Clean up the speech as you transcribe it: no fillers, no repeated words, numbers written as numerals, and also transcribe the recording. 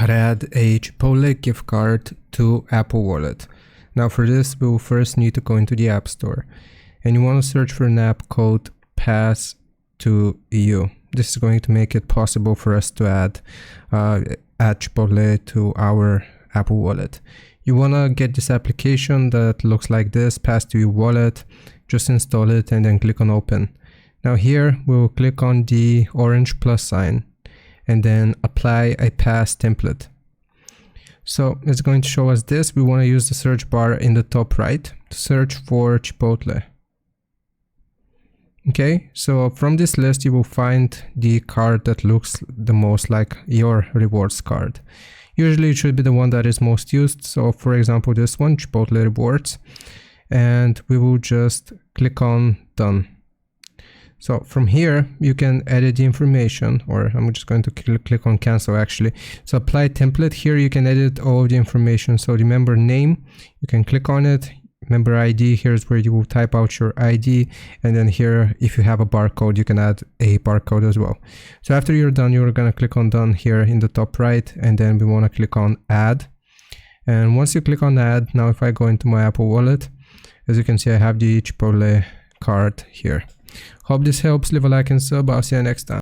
how to add a Chipotle gift card to Apple Wallet. Now for this, we will first need to go into the App Store and you want to search for an app called Pass to EU. This is going to make it possible for us to add Chipotle to our Apple Wallet. You want to get this application that looks like this, Pass to EU Wallet. Just install it and then click on Open. Now here we'll click on the orange plus sign and then apply a pass template. So it's going to show us this. We want to use the search bar in the top right to search for Chipotle. Okay, so from this list you will find the card that looks the most like your rewards card. Usually it should be the one that is most used. So for example, this one, Chipotle Rewards, and we will just click on Done. So from here, you can edit the information, or I'm just going to click on cancel actually. So apply template. Here you can edit all of the information. So the member name, you can click on it. Member ID, here's where you will type out your ID. And then here, if you have a barcode, you can add a barcode as well. So after you're done, you're going to click on Done here in the top right. And then we want to click on Add. And once you click on Add, now if I go into my Apple Wallet, as you can see, I have the Chipotle card here. Hope this helps. Leave a like and sub. I'll see you next time.